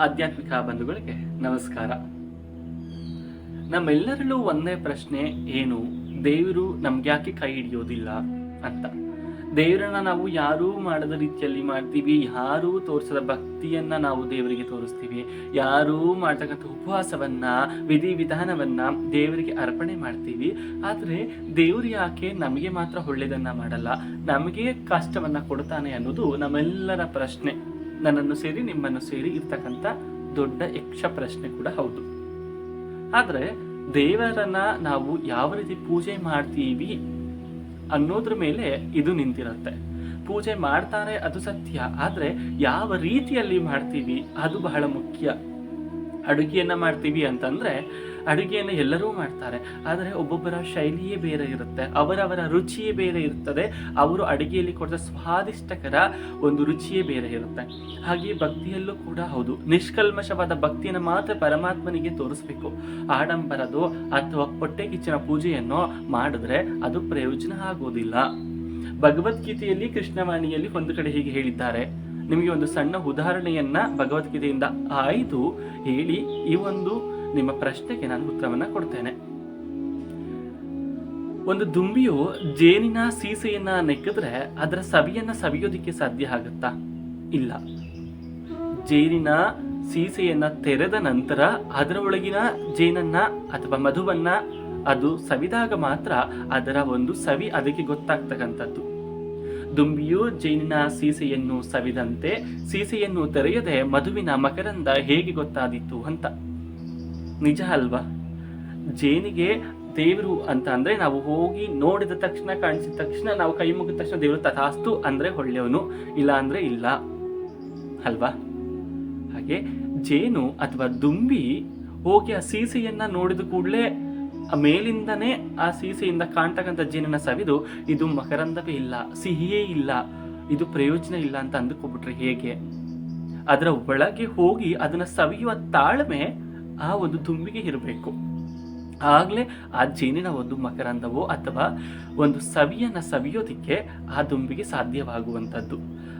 ಆಧ್ಯಾತ್ಮಿಕ ಬಂಧುಗಳಿಗೆ ನಮಸ್ಕಾರ. ನಮ್ಮೆಲ್ಲರಲ್ಲೂ ಒಂದೇ ಪ್ರಶ್ನೆ, ಏನು ದೇವರು ನಮ್ಗ್ಯಾಕೆ ಕೈ ಹಿಡಿಯೋದಿಲ್ಲ ಅಂತ. ದೇವರನ್ನ ನಾವು ಯಾರೂ ಮಾಡದ ರೀತಿಯಲ್ಲಿ ಮಾಡ್ತೀವಿ, ಯಾರೂ ತೋರಿಸದ ಭಕ್ತಿಯನ್ನ ನಾವು ದೇವರಿಗೆ ತೋರಿಸ್ತೀವಿ, ಯಾರೂ ಮಾಡ್ತಕ್ಕಂಥ ಉಪವಾಸವನ್ನ ವಿಧಿವಿಧಾನವನ್ನ ದೇವರಿಗೆ ಅರ್ಪಣೆ ಮಾಡ್ತೀವಿ. ಆದರೆ ದೇವರು ಯಾಕೆ ನಮಗೆ ಮಾತ್ರ ಒಳ್ಳೆಯದನ್ನ ಮಾಡಲ್ಲ, ನಮಗೆ ಕಷ್ಟವನ್ನ ಕೊಡ್ತಾನೆ ಅನ್ನೋದು ನಮ್ಮೆಲ್ಲರ ಪ್ರಶ್ನೆ. ನನ್ನನ್ನು ಸೇರಿ ನಿಮ್ಮನ್ನು ಸೇರಿ ಇರ್ತಕ್ಕಂಥ ದೊಡ್ಡ ಯಕ್ಷ ಪ್ರಶ್ನೆ ಕೂಡ ಹೌದು. ಆದರೆ ದೇವರನ್ನ ನಾವು ಯಾವ ರೀತಿ ಪೂಜೆ ಮಾಡ್ತೀವಿ ಅನ್ನೋದ್ರ ಮೇಲೆ ಇದು ನಿಂತಿರುತ್ತೆ. ಪೂಜೆ ಮಾಡ್ತಾರೆ ಅದು ಸತ್ಯ, ಆದರೆ ಯಾವ ರೀತಿಯಲ್ಲಿ ಮಾಡ್ತೀವಿ ಅದು ಬಹಳ ಮುಖ್ಯ. ಅಡುಗೆಯನ್ನ ಮಾಡ್ತೀವಿ ಅಂತಂದ್ರೆ ಅಡುಗೆಯನ್ನು ಎಲ್ಲರೂ ಮಾಡ್ತಾರೆ, ಆದರೆ ಒಬ್ಬೊಬ್ಬರ ಶೈಲಿಯೇ ಬೇರೆ ಇರುತ್ತೆ, ಅವರವರ ರುಚಿಯೇ ಬೇರೆ ಇರ್ತದೆ, ಅವರು ಅಡುಗೆಯಲ್ಲಿ ಕೊಟ್ಟ ಸ್ವಾದಿಷ್ಟಕರ ಒಂದು ರುಚಿಯೇ ಬೇರೆ ಇರುತ್ತೆ. ಹಾಗೆ ಭಕ್ತಿಯಲ್ಲೂ ಕೂಡ ಹೌದು, ನಿಷ್ಕಲ್ಮಶವಾದ ಭಕ್ತಿಯನ್ನು ಮಾತ್ರ ಪರಮಾತ್ಮನಿಗೆ ತೋರಿಸ್ಬೇಕು. ಆಡಂಬರದೋ ಅಥವಾ ಹೊಟ್ಟೆ ಕಿಚ್ಚಿನ ಪೂಜೆಯನ್ನು ಮಾಡಿದ್ರೆ ಅದು ಪ್ರಯೋಜನ ಆಗೋದಿಲ್ಲ. ಭಗವದ್ಗೀತೆಯಲ್ಲಿ ಕೃಷ್ಣವಾಣಿಯಲ್ಲಿ ಒಂದು ಕಡೆ ಹೀಗೆ ಹೇಳಿದ್ದಾರೆ. ನಿಮಗೆ ಒಂದು ಸಣ್ಣ ಉದಾಹರಣೆಯನ್ನ ಭಗವದ್ಗೀತೆಯಿಂದ ಆಯ್ದು ಹೇಳಿ ಈ ಒಂದು ನಿಮ್ಮ ಪ್ರಶ್ನೆಗೆ ನಾನು ಉತ್ತರವನ್ನ ಕೊಡ್ತೇನೆ. ಒಂದು ದುಂಬಿಯು ಜೇನಿನ ಸೀಸೆಯನ್ನ ನೆಕ್ಕಿದ್ರೆ ಅದರ ಸವಿಯನ್ನ ಸವಿಯೋದಿಕ್ಕೆ ಸಾಧ್ಯ ಆಗುತ್ತಾ? ಇಲ್ಲ. ಜೇನಿನ ಸೀಸೆಯನ್ನ ತೆರೆದ ನಂತರ ಅದರ ಒಳಗಿನ ಜೇನನ್ನ ಅಥವಾ ಮಧುವನ್ನ ಅದು ಸವಿದಾಗ ಮಾತ್ರ ಅದರ ಒಂದು ಸವಿ ಅದಕ್ಕೆ ಗೊತ್ತಾಗ್ತಕ್ಕಂಥದ್ದು. ದುಂಬಿಯು ಜೇನಿನ ಸೀಸೆಯನ್ನು ಸವಿದಂತೆ ಸೀಸೆಯನ್ನು ತೆರೆಯದೆ ಮಧುವಿನ ಮಕರಂದ ಹೇಗೆ ಗೊತ್ತಾದಿತ್ತು ಅಂತ. ನಿಜ ಅಲ್ವಾ? ಜೇನಿಗೆ ದೇವರು ಅಂತ ಅಂದ್ರೆ ನಾವು ಹೋಗಿ ನೋಡಿದ ತಕ್ಷಣ, ಕಾಣಿಸಿದ ತಕ್ಷಣ, ನಾವು ಕೈ ಮುಗಿದ ತಕ್ಷಣ ದೇವರು ತಥಾಸ್ತು ಅಂದ್ರೆ ಒಳ್ಳೆಯವನು, ಇಲ್ಲ ಅಂದ್ರೆ ಇಲ್ಲ ಅಲ್ವಾ? ಹಾಗೆ ಜೇನು ಅಥವಾ ದುಂಬಿ ಹೋಗಿ ಆ ಸೀಸೆಯನ್ನ ನೋಡಿದ ಕೂಡಲೇ ಮೇಲಿಂದನೇ ಆ ಸೀಸೆಯಿಂದ ಕಾಣ್ತಕ್ಕಂಥ ಜೇನನ್ನ ಸವಿದು ಇದು ಮಕರಂದವೇ ಇಲ್ಲ, ಸಿಹಿಯೇ ಇಲ್ಲ, ಇದು ಪ್ರಯೋಜನ ಇಲ್ಲ ಅಂತ ಅಂದುಕೊಬಿಟ್ರೆ ಹೇಗೆ? ಅದರ ಒಳಗೆ ಹೋಗಿ ಅದನ್ನ ಸವಿಯುವ ತಾಳ್ಮೆ ಆ ಒಂದು ದುಂಬಿಗೆ ಇರಬೇಕು. ಆಗ್ಲೇ ಆ ಜೇನಿನ ಒಂದು ಮಕರಂದವೋ ಅಥವಾ ಒಂದು ಸವಿಯನ್ನ ಸವಿಯೋದಿಕ್ಕೆ ಆ ದುಂಬಿಗೆ ಸಾಧ್ಯವಾಗುವಂಥದ್ದು.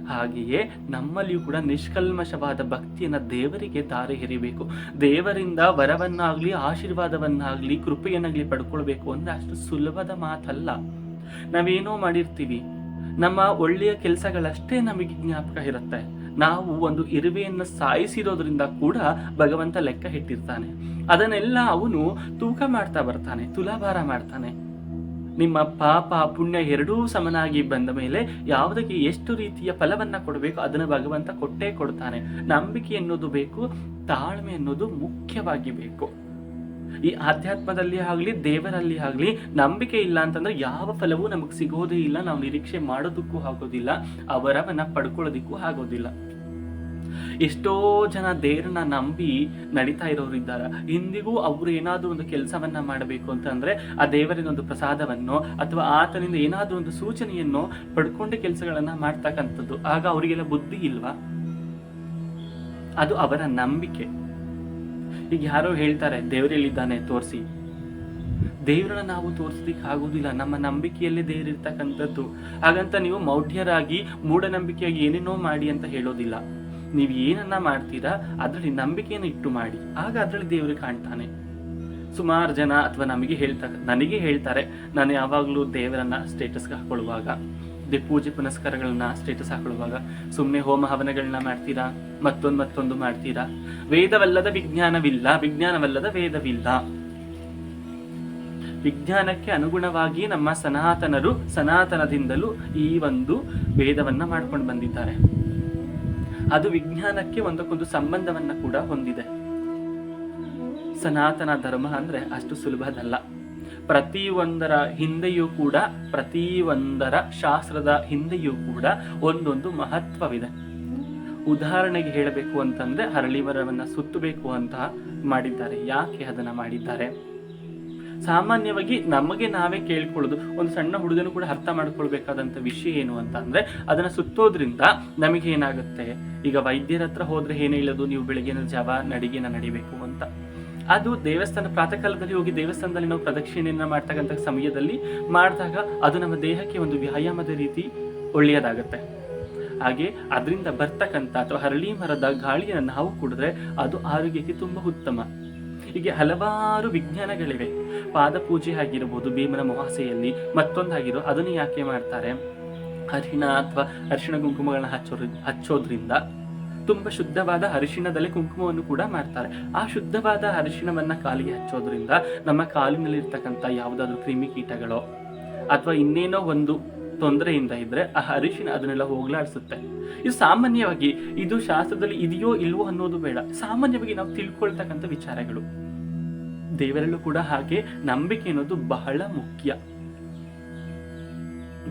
ಹಾಗೆಯೇ ನಮ್ಮಲ್ಲಿಯೂ ಕೂಡ ನಿಷ್ಕಲ್ಮಶವಾದ ಭಕ್ತಿಯನ್ನ ದೇವರಿಗೆ ದಾರಿ ಎರಿಬೇಕು. ದೇವರಿಂದ ವರವನ್ನಾಗ್ಲಿ ಆಶೀರ್ವಾದವನ್ನಾಗ್ಲಿ ಕೃಪೆಯನ್ನಾಗ್ಲಿ ಪಡ್ಕೊಳ್ಬೇಕು ಅಂದ್ರೆ ಅಷ್ಟು ಸುಲಭದ ಮಾತಲ್ಲ. ನಾವೇನೋ ಮಾಡಿರ್ತೀವಿ, ನಮ್ಮ ಒಳ್ಳೆಯ ಕೆಲಸಗಳಷ್ಟೇ ನಮಗೆ ಜ್ಞಾಪಕ ಇರುತ್ತೆ. ನಾವು ಒಂದು ಇರುವೆಯನ್ನು ಸಾಯಿಸಿರೋದ್ರಿಂದ ಕೂಡ ಭಗವಂತ ಲೆಕ್ಕ ಇಟ್ಟಿರ್ತಾನೆ. ಅದನ್ನೆಲ್ಲ ಅವನು ತೂಕ ಮಾಡ್ತಾ ಬರ್ತಾನೆ, ತುಲಾಭಾರ ಮಾಡ್ತಾನೆ. ನಿಮ್ಮ ಪಾಪ ಪುಣ್ಯ ಎರಡೂ ಸಮನಾಗಿ ಬಂದ ಮೇಲೆ ಯಾವುದಕ್ಕೆ ಎಷ್ಟು ರೀತಿಯ ಫಲವನ್ನ ಕೊಡಬೇಕು ಅದನ್ನು ಭಗವಂತ ಕೊಟ್ಟೇ ಕೊಡ್ತಾನೆ. ನಂಬಿಕೆ ಅನ್ನೋದು ಬೇಕು, ತಾಳ್ಮೆ ಅನ್ನೋದು ಮುಖ್ಯವಾಗಿ ಬೇಕು. ಈ ಆಧ್ಯಾತ್ಮದಲ್ಲಿ ಆಗಲಿ ದೇವರಲ್ಲಿ ಆಗಲಿ ನಂಬಿಕೆ ಇಲ್ಲ ಅಂತಂದ್ರೆ ಯಾವ ಫಲವೂ ನಮಗೆ ಸಿಗೋದೇ ಇಲ್ಲ, ನಾವು ನಿರೀಕ್ಷೆ ಮಾಡೋದಕ್ಕೂ ಆಗೋದಿಲ್ಲ, ಅವರವನ್ನ ಪಡ್ಕೊಳ್ಳೋದಿಕ್ಕೂ ಆಗೋದಿಲ್ಲ. ಎಷ್ಟೋ ಜನ ದೇವರನ್ನ ನಂಬಿ ನಡೀತಾ ಇರೋರು ಇದ್ದಾರೆ. ಇಂದಿಗೂ ಅವರು ಏನಾದ್ರೂ ಒಂದು ಕೆಲಸವನ್ನ ಮಾಡಬೇಕು ಅಂತಂದ್ರೆ ಆ ದೇವರಿನ ಒಂದು ಪ್ರಸಾದವನ್ನು ಅಥವಾ ಆತನಿಂದ ಏನಾದ್ರೂ ಒಂದು ಸೂಚನೆಯನ್ನು ಪಡ್ಕೊಂಡೆ ಕೆಲಸಗಳನ್ನ ಮಾಡ್ತಕ್ಕಂಥದ್ದು. ಆಗ ಅವರಿಗೆಲ್ಲ ಬುದ್ಧಿ ಇಲ್ವಾ? ಅದು ಅವರ ನಂಬಿಕೆ. ಈಗ ಯಾರೋ ಹೇಳ್ತಾರೆ ದೇವರೆಲ್ಲಿದ್ದಾನೆ ತೋರಿಸಿ. ದೇವರನ್ನ ನಾವು ತೋರಿಸಲಿಕ್ಕೆ ಆಗುದಿಲ್ಲ, ನಮ್ಮ ನಂಬಿಕೆಯಲ್ಲೇ ದೇವರಿರ್ತಕ್ಕಂಥದ್ದು. ಹಾಗಂತ ನೀವು ಮೌಢ್ಯರಾಗಿ ಮೂಢನಂಬಿಕೆಯಾಗಿ ಏನೇನೋ ಮಾಡಿ ಅಂತ ಹೇಳೋದಿಲ್ಲ. ನೀವು ಏನನ್ನ ಮಾಡ್ತೀರಾ ಅದರಲ್ಲಿ ನಂಬಿಕೆಯನ್ನು ಇಟ್ಟು ಮಾಡಿ, ಆಗ ಅದರಲ್ಲಿ ದೇವರು ಕಾಣ್ತಾನೆ. ಸುಮಾರು ಜನ ಅಥವಾ ನನಗೆ ಹೇಳ್ತಾರೆ, ನಾನು ಯಾವಾಗಲೂ ದೇವರನ್ನ ಸ್ಟೇಟಸ್ಗೆ ಹಾಕೊಳ್ಳುವಾಗ, ಪೂಜೆ ಪುನಸ್ಕಾರಗಳನ್ನ ಸ್ಟೇಟಸ್ ಹಾಕೊಳ್ಳುವಾಗ ಸುಮ್ಮನೆ ಹೋಮ ಹವನಗಳನ್ನ ಮಾಡ್ತೀರಾ, ಮತ್ತೊಂದು ಮಾಡ್ತೀರಾ. ವೇದವಲ್ಲದ ವಿಜ್ಞಾನವಿಲ್ಲ, ವಿಜ್ಞಾನವಲ್ಲದ ವೇದವಿಲ್ಲ. ವಿಜ್ಞಾನಕ್ಕೆ ಅನುಗುಣವಾಗಿ ನಮ್ಮ ಸನಾತನರು ಸನಾತನದಿಂದಲೂ ಈ ಒಂದು ವೇದವನ್ನ ಮಾಡ್ಕೊಂಡು ಬಂದಿದ್ದಾರೆ. ಅದು ವಿಜ್ಞಾನಕ್ಕೆ ಒಂದಕ್ಕೊಂದು ಸಂಬಂಧವನ್ನ ಕೂಡ ಹೊಂದಿದೆ. ಸನಾತನ ಧರ್ಮ ಅಂದ್ರೆ ಅಷ್ಟು ಸುಲಭದಲ್ಲ. ಪ್ರತಿಯೊಂದರ ಹಿಂದೆಯೂ ಕೂಡ, ಪ್ರತಿಯೊಂದರ ಶಾಸ್ತ್ರದ ಹಿಂದೆಯೂ ಕೂಡ ಒಂದೊಂದು ಮಹತ್ವವಿದೆ. ಉದಾಹರಣೆಗೆ ಹೇಳಬೇಕು ಅಂತಂದ್ರೆ ಹರಳಿ ಮರವನ್ನ ಸುತ್ತಬೇಕು ಅಂತ ಮಾಡಿದ್ದಾರೆ. ಯಾಕೆ ಅದನ್ನ ಮಾಡಿದ್ದಾರೆ? ಸಾಮಾನ್ಯವಾಗಿ ನಮಗೆ ನಾವೇ ಕೇಳ್ಕೊಳ್ಳೋದು, ಒಂದು ಸಣ್ಣ ಹುಡುಗನು ಕೂಡ ಅರ್ಥ ಮಾಡ್ಕೊಳ್ಬೇಕಾದಂತ ವಿಷಯ ಏನು ಅಂತ ಅಂದ್ರೆ ಅದನ್ನ ಸುತ್ತೋದ್ರಿಂದ ನಮಗೆ ಏನಾಗುತ್ತೆ. ಈಗ ವೈದ್ಯರ ಹತ್ರ ಹೋದ್ರೆ ಏನ್ ಹೇಳೋದು, ನೀವು ಬೆಳಗಿನ ಜಾವ ನಡಿಗೆನ ನಡಿಬೇಕು ಅಂತ. ಅದು ದೇವಸ್ಥಾನ ಪ್ರಾತಃ ಕಾಲದಲ್ಲಿ ಹೋಗಿ ದೇವಸ್ಥಾನದಲ್ಲಿ ನಾವು ಪ್ರದಕ್ಷಿಣೆಯನ್ನ ಮಾಡ್ತಕ್ಕಂಥ ಸಮಯದಲ್ಲಿ ಮಾಡಿದಾಗ ಅದು ನಮ್ಮ ದೇಹಕ್ಕೆ ಒಂದು ವ್ಯಾಯಾಮದ ರೀತಿ ಒಳ್ಳೆಯದಾಗತ್ತೆ. ಹಾಗೆ ಅದರಿಂದ ಬರ್ತಕ್ಕಂಥ ಅಥವಾ ಹರಳಿ ಮರದ ಗಾಳಿಯನ್ನು ನಾವು ಕುಡಿದ್ರೆ ಅದು ಆರೋಗ್ಯಕ್ಕೆ ತುಂಬ ಉತ್ತಮ. ಹೀಗೆ ಹಲವಾರು ವಿಜ್ಞಾನಗಳಿವೆ. ಪಾದ ಪೂಜೆ ಆಗಿರ್ಬೋದು, ಭೀಮನ ಅಮಾವಾಸ್ಯೆಯಲ್ಲಿ ಮತ್ತೊಂದಾಗಿರೋ ಅದನ್ನು ಯಾಕೆ ಮಾಡ್ತಾರೆ, ಅರಿಶಿಣ ಅಥವಾ ಅರಿಶಿಣ ಕುಂಕುಮಗಳನ್ನ ಹಚ್ಚೋದ್ರಿಂದ ತುಂಬ ಶುದ್ಧವಾದ ಅರಿಶಿಣದಲ್ಲಿ ಕುಂಕುಮವನ್ನು ಕೂಡ ಮಾಡ್ತಾರೆ. ಆ ಶುದ್ಧವಾದ ಅರಿಶಿಣವನ್ನ ಕಾಲಿಗೆ ಹಚ್ಚೋದ್ರಿಂದ ನಮ್ಮ ಕಾಲಿನಲ್ಲಿರ್ತಕ್ಕಂಥ ಯಾವುದಾದ್ರೂ ಕ್ರಿಮಿಕೀಟಗಳೋ ಅಥವಾ ಇನ್ನೇನೋ ಒಂದು ತೊಂದರೆಯಿಂದ ಇದ್ರೆ ಆ ಅರಿಶಿಣ ಅದನ್ನೆಲ್ಲ ಹೋಗ್ಲಾಡಿಸುತ್ತೆ. ಇದು ಸಾಮಾನ್ಯವಾಗಿ, ಇದು ಶಾಸ್ತ್ರದಲ್ಲಿ ಇದೆಯೋ ಇಲ್ವೋ ಅನ್ನೋದು ಬೇಡ, ಸಾಮಾನ್ಯವಾಗಿ ನಾವು ತಿಳ್ಕೊಳ್ತಕ್ಕಂಥ ವಿಚಾರಗಳು. ದೇವರಲ್ಲೂ ಕೂಡ ಹಾಗೆ ನಂಬಿಕೆ ಅನ್ನೋದು ಬಹಳ ಮುಖ್ಯ.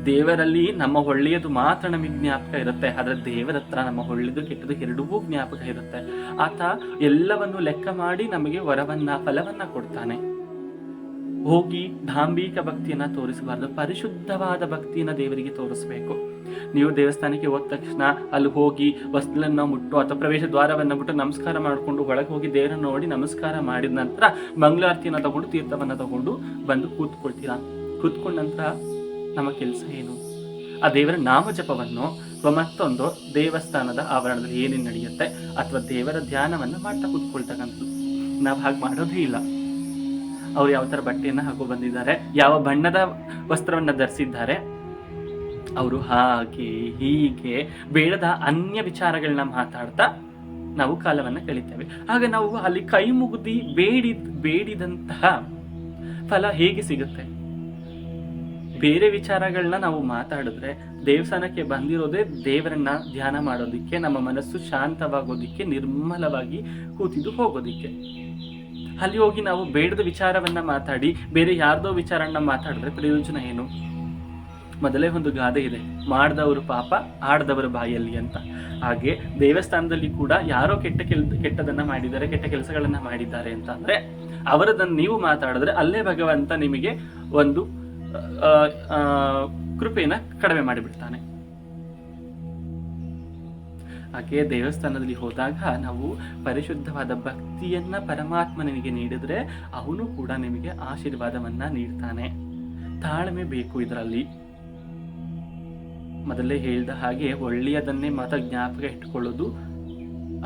ದೇವರಲ್ಲಿ ನಮ್ಮ ಒಳ್ಳೆಯದು ಮಾತ್ರ ನಮಗೆ ಜ್ಞಾಪಕ ಇರುತ್ತೆ, ಆದ್ರೆ ದೇವರ ಹತ್ರ ನಮ್ಮ ಒಳ್ಳೆಯದು ಕೆಟ್ಟದು ಎರಡೂ ಜ್ಞಾಪಕ ಇರುತ್ತೆ. ಆತ ಎಲ್ಲವನ್ನು ಲೆಕ್ಕ ಮಾಡಿ ನಮಗೆ ಫಲವನ್ನ ಕೊಡ್ತಾನೆ. ಹೋಗಿ ಧಾಂಬಿಕ ಭಕ್ತಿಯನ್ನ ತೋರಿಸಬಾರ್ದು, ಪರಿಶುದ್ಧವಾದ ಭಕ್ತಿಯನ್ನ ದೇವರಿಗೆ ತೋರಿಸಬೇಕು. ನೀವು ದೇವಸ್ಥಾನಕ್ಕೆ ಹೋದ ತಕ್ಷಣ ಅಲ್ಲಿ ಹೋಗಿ ವಸ್ತುಗಳನ್ನ ಮುಟ್ಟು ಅಥವಾ ಪ್ರವೇಶ ದ್ವಾರವನ್ನ ಬಿಟ್ಟು ನಮಸ್ಕಾರ ಮಾಡಿಕೊಂಡು ಒಳಗೆ ಹೋಗಿ ದೇವರನ್ನ ನೋಡಿ ನಮಸ್ಕಾರ ಮಾಡಿದ ನಂತರ ಮಂಗಳಾರತಿಯನ್ನ ತಗೊಂಡು ತೀರ್ಥವನ್ನ ತಗೊಂಡು ಬಂದು ಕೂತ್ಕೊಳ್ತೀರಾ. ಕೂತ್ಕೊಂಡ ನಂತರ ನಮ್ಮ ಕೆಲಸ ಏನು? ಆ ದೇವರ ನಾಮ ಜಪವನ್ನು ಮತ್ತೊಂದು ದೇವಸ್ಥಾನದ ಆವರಣದಲ್ಲಿ ಏನೇನು ನಡೆಯುತ್ತೆ ಅಥವಾ ದೇವರ ಧ್ಯಾನವನ್ನು ಮಾಡ್ತಾ ಕೂತ್ಕೊಳ್ತಕ್ಕಂಥದ್ದು. ನಾವು ಹಾಗೆ ಮಾಡೋದೇ ಇಲ್ಲ. ಅವ್ರು ಯಾವ ಥರ ಬಟ್ಟೆಯನ್ನು ಹಾಕೋ ಬಂದಿದ್ದಾರೆ, ಯಾವ ಬಣ್ಣದ ವಸ್ತ್ರವನ್ನ ಧರಿಸಿದ್ದಾರೆ, ಅವರು ಹಾಗೆ ಹೀಗೆ ಬೇಡದ ಅನ್ಯ ವಿಚಾರಗಳನ್ನ ಮಾತಾಡ್ತಾ ನಾವು ಕಾಲವನ್ನ ಕಳೀತೇವೆ. ಆಗ ನಾವು ಅಲ್ಲಿ ಕೈ ಮುಗಿದಿ ಬೇಡಿದಂತಹ ಫಲ ಹೇಗೆ ಸಿಗುತ್ತೆ? ಬೇರೆ ವಿಚಾರಗಳನ್ನ ನಾವು ಮಾತಾಡಿದ್ರೆ ದೇವಸ್ಥಾನಕ್ಕೆ ಬಂದಿರೋದೇ ದೇವರನ್ನ ಧ್ಯಾನ ಮಾಡೋದಿಕ್ಕೆ, ನಮ್ಮ ಮನಸ್ಸು ಶಾಂತವಾಗೋದಿಕ್ಕೆ, ನಿರ್ಮಲವಾಗಿ ಕೂತಿದ್ದು ಹೋಗೋದಿಕ್ಕೆ. ಅಲ್ಲಿ ಹೋಗಿ ನಾವು ಬೇಡದ ವಿಚಾರವನ್ನ ಮಾತಾಡಿ ಬೇರೆ ಯಾರ್ದೋ ವಿಚಾರನ್ನ ಮಾತಾಡಿದ್ರೆ ಪ್ರಯೋಜನ ಏನು? ಮೊದಲೇ ಒಂದು ಗಾದೆ ಇದೆ, ಮಾಡಿದವರು ಪಾಪ ಆಡದವರ ಬಾಯಲ್ಲಿ ಅಂತ. ಹಾಗೆ ದೇವಸ್ಥಾನದಲ್ಲಿ ಕೂಡ ಯಾರೋ ಕೆಟ್ಟದನ್ನ ಮಾಡಿದ್ದಾರೆ, ಕೆಟ್ಟ ಕೆಲಸಗಳನ್ನ ಮಾಡಿದ್ದಾರೆ ಅಂತ ಅಂದ್ರೆ ಅವರದನ್ನು ನೀವು ಮಾತಾಡಿದ್ರೆ ಅಲ್ಲೇ ಭಗವಂತ ನಿಮಗೆ ಒಂದು ಕೃಪೆಯನ್ನ ಕಡಿಮೆ ಮಾಡಿಬಿಡ್ತಾನೆ. ಹಾಗೆ ದೇವಸ್ಥಾನದಲ್ಲಿ ಹೋದಾಗ ನಾವು ಪರಿಶುದ್ಧವಾದ ಭಕ್ತಿಯನ್ನ ಪರಮಾತ್ಮನಿಗೆ ನೀಡಿದ್ರೆ ಅವನು ಕೂಡ ನಿಮಗೆ ಆಶೀರ್ವಾದವನ್ನ ನೀಡ್ತಾನೆ. ತಾಳ್ಮೆ ಬೇಕು ಇದರಲ್ಲಿ. ಮೊದಲೇ ಹೇಳಿದ ಹಾಗೆ ಒಳ್ಳೆಯದನ್ನೇ ಮಾತ್ರ ಜ್ಞಾಪಕ ಇಟ್ಟುಕೊಳ್ಳೋದು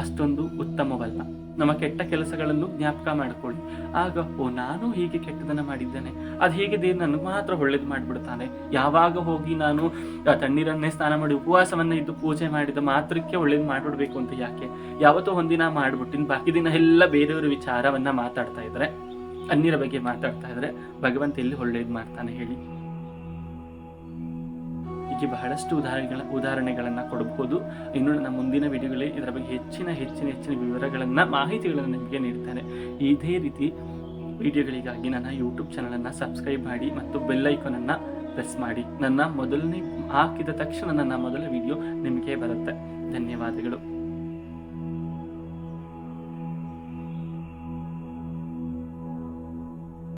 ಅಷ್ಟೊಂದು ಉತ್ತಮವಲ್ಲ. ನಮ್ಮ ಕೆಟ್ಟ ಕೆಲಸಗಳನ್ನು ಜ್ಞಾಪಕ ಮಾಡಿಕೊಳ್ಳಿ. ಆಗ ನಾನು ಹೀಗೆ ಕೆಟ್ಟದನ್ನ ಮಾಡಿದ್ದೇನೆ, ಅದು ಹೇಗೆ ದೇವ್ರು ನನಗೆ ಮಾತ್ರ ಒಳ್ಳೇದು ಮಾಡಿಬಿಡ್ತಾನೆ. ಯಾವಾಗ ಹೋಗಿ ನಾನು ತಣ್ಣೀರನ್ನೇ ಸ್ನಾನ ಮಾಡಿ ಉಪವಾಸವನ್ನ ಇದ್ದು ಪೂಜೆ ಮಾಡಿದ ಮಾತ್ರಕ್ಕೆ ಒಳ್ಳೇದು ಮಾಡಿಬಿಡ್ಬೇಕು ಅಂತ ಯಾಕೆ? ಯಾವತ್ತೋ ಒಂದಿನ ಮಾಡ್ಬಿಟ್ಟಿನ ಬಾಕಿ ದಿನ ಎಲ್ಲ ಬೇರೆಯವ್ರ ವಿಚಾರವನ್ನ ಮಾತಾಡ್ತಾ ಇದ್ರೆ, ಅನ್ಯರ ಬಗ್ಗೆ ಮಾತಾಡ್ತಾ ಇದ್ರೆ ಭಗವಂತ ಎಲ್ಲಿ ಒಳ್ಳೇದು ಮಾಡ್ತಾನೆ ಹೇಳಿ? ಹೀಗೆ ಬಹಳಷ್ಟು ಉದಾಹರಣೆಗಳನ್ನ ಕೊಡಬಹುದು. ಇನ್ನು ನನ್ನ ಮುಂದಿನ ವಿಡಿಯೋಗಳಲ್ಲಿ ಇದರ ಬಗ್ಗೆ ಹೆಚ್ಚಿನ ವಿವರಗಳನ್ನ, ಮಾಹಿತಿಗಳನ್ನು ನಿಮಗೆ ನೀಡ್ತೇನೆ. ಇದೇ ರೀತಿ ವಿಡಿಯೋಗಳಿಗಾಗಿ ನನ್ನ ಯೂಟ್ಯೂಬ್ ಚಾನಲನ್ನು ಸಬ್ಸ್ಕ್ರೈಬ್ ಮಾಡಿ ಮತ್ತು ಬೆಲ್ ಐಕಾನನ್ನು ಪ್ರೆಸ್ ಮಾಡಿ. ನನ್ನ ಮೊದಲನೇ ಹಾಕಿದ ತಕ್ಷಣ ನನ್ನ ಮೊದಲ ವಿಡಿಯೋ ನಿಮಗೆ ಬರುತ್ತೆ. ಧನ್ಯವಾದಗಳು.